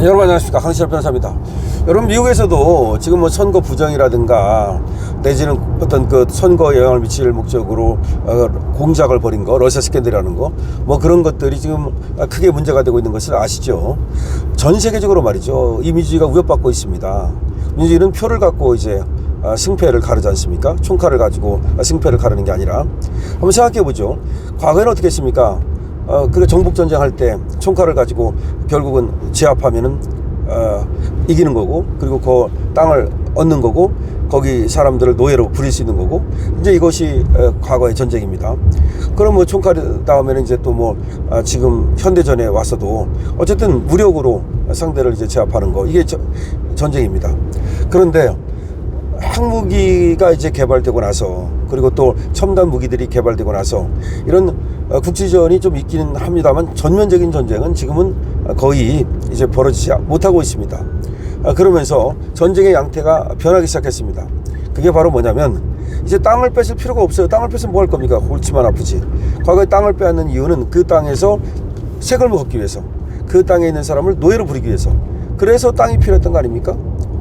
여러분 안녕하십니까, 강신엽 변호사입니다. 여러분, 미국에서도 지금 뭐 선거 부정이라든가 내지는 어떤 그 선거에 영향을 미칠 목적으로 공작을 벌인 거, 러시아 스캔들이라는 거, 뭐 그런 것들이 지금 크게 문제가 되고 있는 것을 아시죠? 전 세계적으로 말이죠, 이 민주주의가 위협받고 있습니다. 민주주의는 표를 갖고 이제 승패를 가르지 않습니까? 총칼을 가지고 승패를 가르는 게 아니라, 한번 생각해 보죠. 과거에는 어떻게 했습니까? 그 정복전쟁 할 때 총칼을 가지고 결국은 제압하면은 이기는 거고, 그리고 그 땅을 얻는 거고, 거기 사람들을 노예로 부릴 수 있는 거고, 이제 이것이 과거의 전쟁입니다. 그럼 뭐 총칼 다음에는 이제 또 뭐 지금 현대전에 와서도 어쨌든 무력으로 상대를 이제 제압하는 거, 이게 전쟁입니다. 그런데 핵무기가 이제 개발되고 나서, 그리고 또 첨단 무기들이 개발되고 나서 이런 국지전이 좀 있기는 합니다만, 전면적인 전쟁은 지금은 거의 이제 벌어지지 못하고 있습니다. 그러면서 전쟁의 양태가 변하기 시작했습니다. 그게 바로 뭐냐면, 이제 땅을 뺏을 필요가 없어요. 땅을 뺏으면 뭐 할 겁니까? 골치만 아프지. 과거에 땅을 빼앗는 이유는 그 땅에서 세금을 걷기 위해서, 그 땅에 있는 사람을 노예로 부리기 위해서, 그래서 땅이 필요했던 거 아닙니까?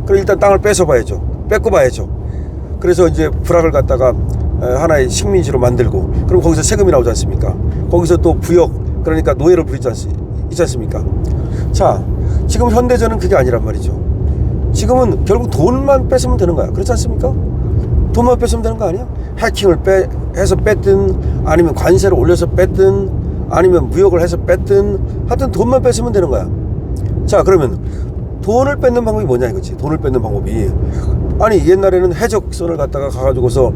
그럼 일단 땅을 뺏어봐야죠. 뺏고 봐야죠. 그래서 이제 불악을 갖다가 하나의 식민지로 만들고, 그럼 거기서 세금이 나오지 않습니까? 거기서 또 부역, 그러니까 노예를 부리지 있지 않습니까? 자, 지금 현대전은 그게 아니란 말이죠. 지금은 결국 돈만 뺏으면 되는 거야. 그렇지 않습니까? 돈만 뺏으면 되는 거 아니야? 해킹을 해서 뺐든, 아니면 관세를 올려서 뺐든, 아니면 무역을 해서 뺐든, 하여튼 돈만 뺏으면 되는 거야. 자, 그러면 돈을 뺏는 방법이 뭐냐 이거지. 돈을 뺏는 방법이, 아니 옛날에는 해적선을 갖다가 가서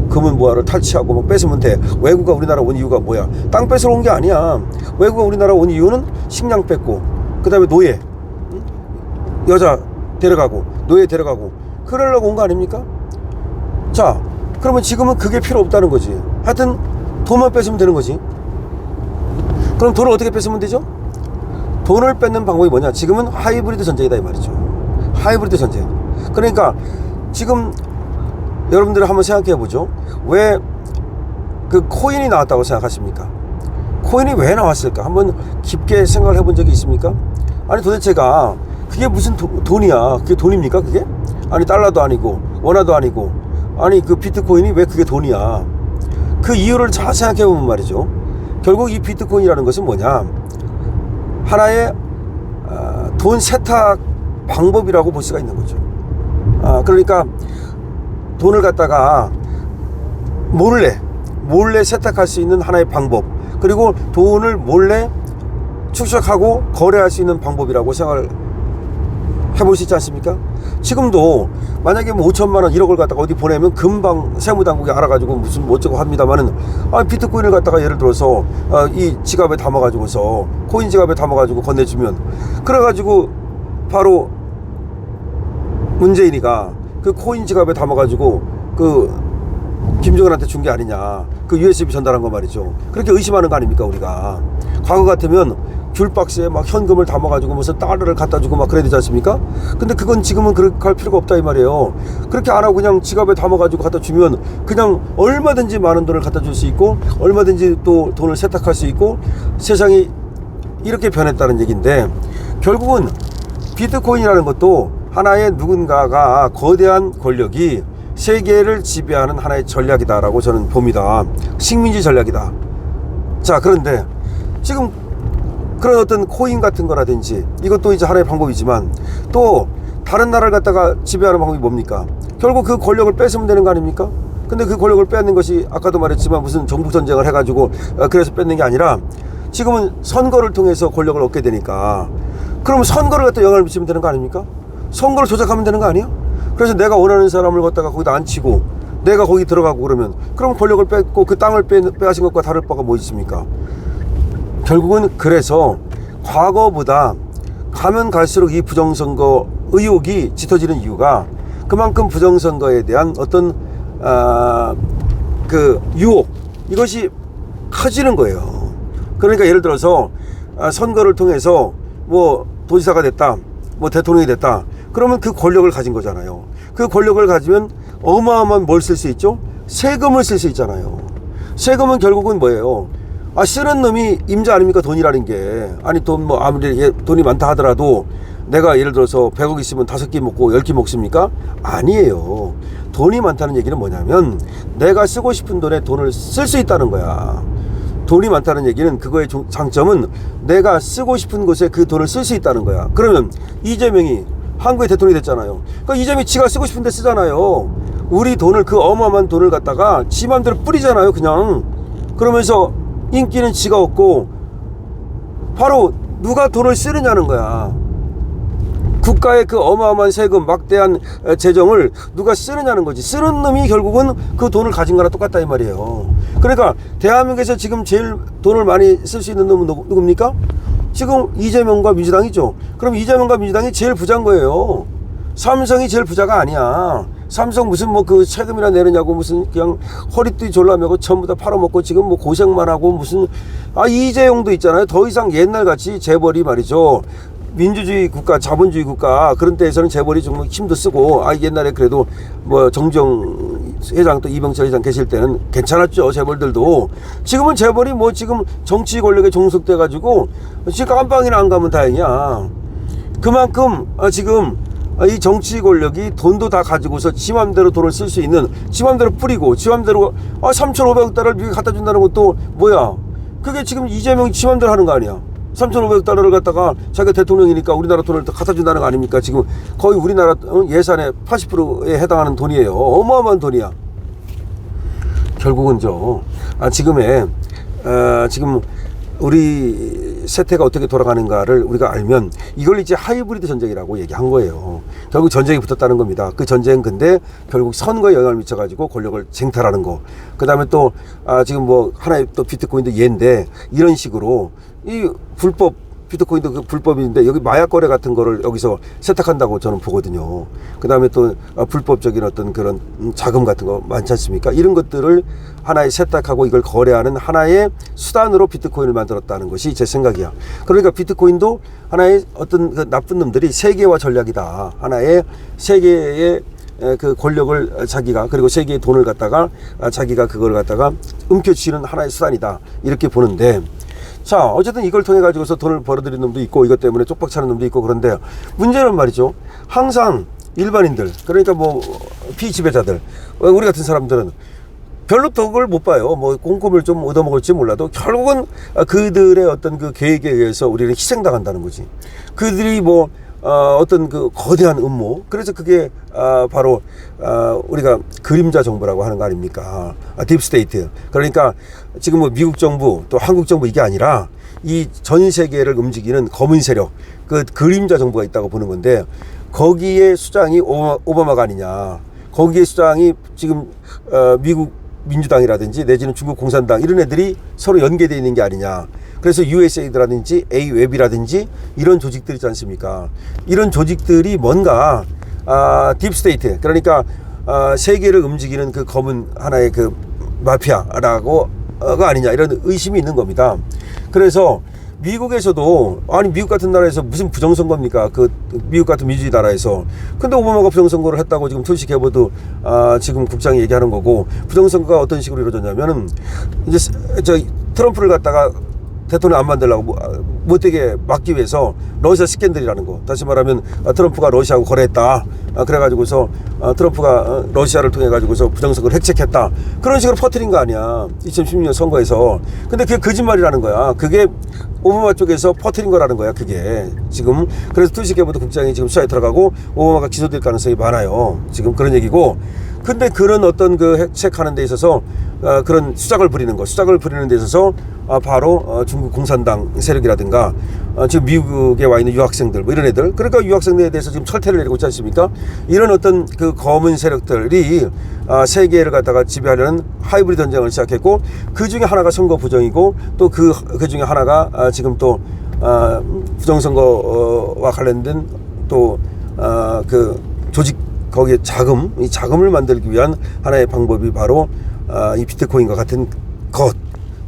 금은 보화를 탈취하고 막 뺏으면 돼. 외국가 우리나라 온 이유가 뭐야? 땅 뺏으러 온 게 아니야. 외국가 우리나라 온 이유는 식량 뺏고, 그 다음에 노예, 여자 데려가고, 노예 데려가고, 그러려고 온 거 아닙니까? 자, 그러면 지금은 그게 필요 없다는 거지. 하여튼 돈만 뺏으면 되는 거지. 그럼 돈을 어떻게 뺏으면 되죠? 돈을 뺏는 방법이 뭐냐? 지금은 하이브리드 전쟁이다 이 말이죠. 하이브리드 전쟁. 그러니까 지금 여러분들 한번 생각해 보죠. 왜 그 코인이 나왔다고 생각하십니까? 코인이 왜 나왔을까? 한번 깊게 생각을 해본 적이 있습니까? 아니 도대체가 그게 무슨 돈이야? 그게 돈입니까? 그게? 아니 달러도 아니고 원화도 아니고, 아니 그 비트코인이 왜 그게 돈이야? 그 이유를 잘 생각해 보면 말이죠, 결국 이 비트코인이라는 것은 뭐냐? 하나의 돈 세탁 방법이라고 볼 수가 있는 거죠. 그러니까 돈을 갖다가 몰래 세탁할 수 있는 하나의 방법, 그리고 돈을 몰래 축적하고 거래할 수 있는 방법이라고 생각을 해볼 수 있지 않습니까? 지금도 만약에 뭐 5천만 원 1억을 갖다가 어디 보내면 금방 세무당국이 알아가지고 무슨 어쩌고 합니다만은, 비트코인을 갖다가 예를 들어서 이 지갑에 담아가지고서, 코인 지갑에 담아가지고 건네주면, 그래가지고 바로 문재인이가 그 코인 지갑에 담아가지고 그 김정은한테 준 게 아니냐, 그 USB 전달한 거 말이죠. 그렇게 의심하는 거 아닙니까 우리가? 과거 같으면 귤박스에 막 현금을 담아가지고 무슨 달러를 갖다 주고 막 그래야 되지 않습니까? 근데 그건 지금은 그렇게 할 필요가 없다 이 말이에요. 그렇게 안 하고 그냥 지갑에 담아가지고 갖다 주면 그냥 얼마든지 많은 돈을 갖다 줄 수 있고, 얼마든지 또 돈을 세탁할 수 있고, 세상이 이렇게 변했다는 얘기인데, 결국은 비트코인이라는 것도 하나의 누군가가, 거대한 권력이 세계를 지배하는 하나의 전략이다라고 저는 봅니다. 식민지 전략이다. 자, 그런데 지금 그런 어떤 코인 같은 거라든지, 이것도 이제 하나의 방법이지만, 또 다른 나라를 갖다가 지배하는 방법이 뭡니까? 결국 그 권력을 뺏으면 되는 거 아닙니까? 근데 그 권력을 뺏는 것이 아까도 말했지만 무슨 정부 전쟁을 해가지고 그래서 뺏는 게 아니라, 지금은 선거를 통해서 권력을 얻게 되니까, 그러면 선거를 갖다 영향을 미치면 되는 거 아닙니까? 선거를 조작하면 되는 거 아니야? 그래서 내가 원하는 사람을 갖다가 거기다 앉히고 내가 거기 들어가고 그럼 권력을 뺏고 그 땅을 빼앗은 것과 다를 바가 뭐 있습니까? 결국은 그래서 과거보다 가면 갈수록 이 부정선거 의혹이 짙어지는 이유가, 그만큼 부정선거에 대한 어떤 그 유혹, 이것이 커지는 거예요. 그러니까 예를 들어서 선거를 통해서 뭐 도지사가 됐다, 뭐 대통령이 됐다, 그러면 그 권력을 가진 거잖아요. 그 권력을 가지면 어마어마한 뭘 쓸 수 있죠? 세금을 쓸 수 있잖아요. 세금은 결국은 뭐예요? 쓰는 놈이 임자 아닙니까? 돈이라는 게. 아니, 돈 뭐 아무리 돈이 많다 하더라도 내가 예를 들어서 100억 있으면 5끼 먹고 10끼 먹습니까? 아니에요. 돈이 많다는 얘기는 뭐냐면 내가 쓰고 싶은 돈에 돈을 쓸 수 있다는 거야. 돈이 많다는 얘기는 그거의 장점은 내가 쓰고 싶은 곳에 그 돈을 쓸 수 있다는 거야. 그러면 이재명이 한국의 대통령이 됐잖아요. 그러니까 이재명이 지가 쓰고 싶은 데 쓰잖아요. 우리 돈을, 그 어마어마한 돈을 갖다가 지 맘대로 뿌리잖아요, 그냥. 그러면서 인기는 지가 얻고, 바로 누가 돈을 쓰느냐는 거야. 국가의 그 어마어마한 세금, 막대한 재정을 누가 쓰느냐는 거지. 쓰는 놈이 결국은 그 돈을 가진 거랑 똑같다 이 말이에요. 그러니까 대한민국에서 지금 제일 돈을 많이 쓸 수 있는 놈은 누굽니까? 지금 이재명과 민주당이죠. 그럼 이재명과 민주당이 제일 부자인 거예요. 삼성이 제일 부자가 아니야. 삼성 무슨 뭐 그 세금이나 내느냐고 무슨 그냥 허리띠 졸라매고 전부 다 팔아먹고 지금 뭐 고생만 하고 무슨, 이재용도 있잖아요. 더 이상 옛날같이 재벌이 말이죠. 민주주의 국가, 자본주의 국가 그런 데에서는 재벌이 정말 힘도 쓰고, 옛날에 그래도 뭐 정정 회장 또 이병철 회장 계실 때는 괜찮았죠, 재벌들도. 지금은 재벌이 뭐 지금 정치 권력에 종속돼 가지고 지금 깜빵이나 안 가면 다행이야. 그만큼 지금 이 정치 권력이 돈도 다 가지고서 지 맘대로 돈을 쓸 수 있는, 지 맘대로 뿌리고 지 맘대로 3,500억 달러를 미국에 갖다 준다는 것도 뭐야, 그게 지금 이재명이 지 맘대로 하는 거 아니야. 3,500억 달러를 갖다가 자기가 대통령이니까 우리나라 돈을 갖다 준다는 거 아닙니까? 지금 거의 우리나라 예산의 80%에 해당하는 돈이에요. 어마어마한 돈이야. 결국은 지금 우리 세태가 어떻게 돌아가는가를 우리가 알면 이걸 이제 하이브리드 전쟁이라고 얘기한 거예요. 결국 전쟁이 붙었다는 겁니다. 그 전쟁 근데 결국 선거에 영향을 미쳐가지고 권력을 쟁탈하는 거. 그 다음에 또 지금 뭐 하나의 또 비트코인도 예인데, 이런 식으로 이 불법 비트코인도 그 불법인데 여기 마약 거래 같은 거를 여기서 세탁한다고 저는 보거든요. 그 다음에 또 불법적인 어떤 그런 자금 같은 거 많지 않습니까? 이런 것들을 하나의 세탁하고 이걸 거래하는 하나의 수단으로 비트코인을 만들었다는 것이 제 생각이야. 그러니까 비트코인도 하나의 어떤 그 나쁜 놈들이 세계화 전략이다. 하나의 세계의 그 권력을 자기가, 그리고 세계의 돈을 갖다가 자기가 그걸 갖다가 움켜쥐는 하나의 수단이다. 이렇게 보는데, 자, 어쨌든 이걸 통해 가지고서 돈을 벌어들이는 놈도 있고, 이것 때문에 쪽박 차는 놈도 있고, 그런데 문제는 말이죠. 항상 일반인들, 그러니까 뭐 피지배자들, 우리 같은 사람들은 별로 덕을 못 봐요. 뭐 꼼꼼을 좀 얻어먹을지 몰라도 결국은 그들의 어떤 그 계획에 의해서 우리는 희생당한다는 거지. 그들이 뭐 어떤 그 거대한 음모, 그래서 그게 바로 우리가 그림자 정부라고 하는 거 아닙니까? 딥스테이트. 그러니까 지금 뭐 미국 정부 또 한국 정부 이게 아니라 이 전 세계를 움직이는 검은 세력, 그 그림자 정부가 있다고 보는 건데, 거기에 수장이 오바마가 아니냐. 거기에 수장이 지금 미국 민주당이라든지 내지는 중국 공산당, 이런 애들이 서로 연계되어 있는 게 아니냐. 그래서 USAID라든지 AWEB이라든지 이런 조직들이 있지 않습니까? 이런 조직들이 뭔가 딥스테이트, 그러니까 세계를 움직이는 그 검은 하나의 그 마피아라고가 아니냐, 이런 의심이 있는 겁니다. 그래서 미국에서도, 아니 미국 같은 나라에서 무슨 부정선거입니까? 그 미국 같은 민주주의 나라에서. 근데 오바마가 부정선거를 했다고 지금 tulsi 게버드 지금 국장이 얘기하는 거고, 부정선거가 어떤 식으로 이루어졌냐면은 이제 트럼프를 갖다가 대통령 안 만들려고 못되게 막기 위해서 러시아 스캔들이라는 거, 다시 말하면 트럼프가 러시아하고 거래했다, 그래가지고서 트럼프가 러시아를 통해 가지고서 부정선거를 획책했다, 그런 식으로 퍼뜨린 거 아니야, 2016년 선거에서. 근데 그게 거짓말이라는 거야. 그게 오바마 쪽에서 퍼뜨린 거라는 거야, 그게 지금. 그래서 tulsi 게버드 국장이 지금 수사에 들어가고 오바마가 기소될 가능성이 많아요, 지금 그런 얘기고. 근데 그런 어떤 그 획책하는 데 있어서 그런 수작을 부리는 데 있어서 바로 중국 공산당 세력이라든가 지금 미국에 와 있는 유학생들, 뭐 이런 애들, 그러니까 유학생들에 대해서 지금 철퇴를 내리고 있지 않습니까? 이런 어떤 그 검은 세력들이 세계를 갖다가 지배하려는 하이브리드 전쟁을 시작했고, 그 중에 하나가 선거 부정이고, 또 그 중에 하나가 지금 또 부정선거와 관련된 또 그 조직, 거기에 이 자금을 만들기 위한 하나의 방법이 바로 이 비트코인과 같은 것.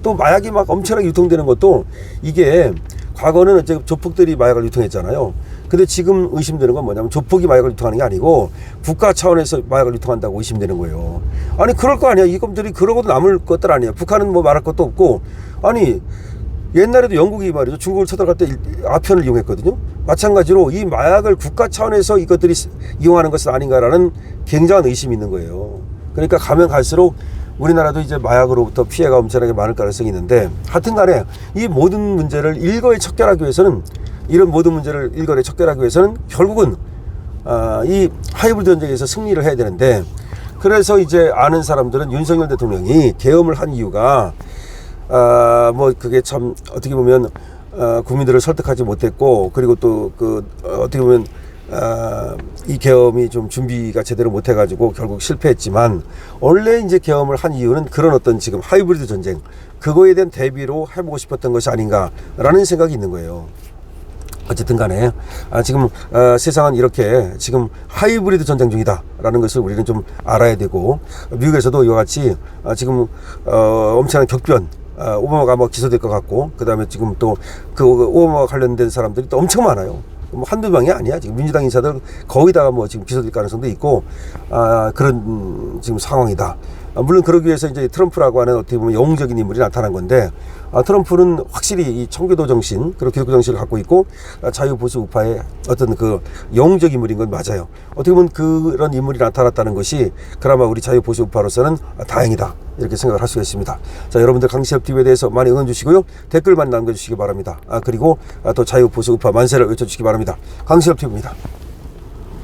또 마약이 막 엄청나게 유통되는 것도, 이게 과거는 이제 조폭들이 마약을 유통했잖아요. 근데 지금 의심되는 건 뭐냐면 조폭이 마약을 유통하는 게 아니고 국가 차원에서 마약을 유통한다고 의심되는 거예요. 아니 그럴 거 아니야. 이놈들이 그러고도 남을 것들 아니야. 북한은 뭐 말할 것도 없고 아니 옛날에도 영국이 말이죠, 중국을 쳐들어갈 때 아편을 이용했거든요. 마찬가지로 이 마약을 국가 차원에서 이것들이 이용하는 것은 아닌가라는 굉장한 의심이 있는 거예요. 그러니까 가면 갈수록 우리나라도 이제 마약으로부터 피해가 엄청나게 많을 가능성이 있는데, 하여튼 간에 이 모든 문제를 일거에 척결하기 위해서는, 이런 모든 문제를 일거에 척결하기 위해서는 결국은 이 하이브리드 전쟁에서 승리를 해야 되는데, 그래서 이제 아는 사람들은 윤석열 대통령이 계엄을 한 이유가 뭐 그게 참 어떻게 보면 국민들을 설득하지 못했고, 그리고 또 어떻게 보면 이 계엄이 좀 준비가 제대로 못 해가지고 결국 실패했지만, 원래 이제 계엄을 한 이유는 그런 어떤 지금 하이브리드 전쟁, 그거에 대한 대비로 해보고 싶었던 것이 아닌가라는 생각이 있는 거예요. 어쨌든 간에 지금 세상은 이렇게 지금 하이브리드 전쟁 중이다 라는 것을 우리는 좀 알아야 되고, 미국에서도 이와 같이 지금 엄청난 격변, 오바마가 뭐 기소될 것 같고, 그 다음에 지금 또 그 오바마 관련된 사람들이 또 엄청 많아요. 뭐 한두 명이 아니야. 지금 민주당 인사들 거의 다 뭐 지금 기소될 가능성도 있고, 그런 지금 상황이다. 물론 그러기 위해서 이제 트럼프라고 하는 어떻게 보면 영웅적인 인물이 나타난 건데, 트럼프는 확실히 이 청교도 정신, 그리고 기독교 정신을 갖고 있고, 자유보수 우파의 어떤 그 영웅적 인물인 건 맞아요. 어떻게 보면 그런 인물이 나타났다는 것이 그나마 우리 자유보수 우파로서는 다행이다, 이렇게 생각을 할 수가 있습니다. 자, 여러분들 강시엽TV에 대해서 많이 응원 주시고요. 댓글 많이 남겨주시기 바랍니다. 그리고 또 자유보수 우파 만세를 외쳐주시기 바랍니다. 강시엽TV입니다.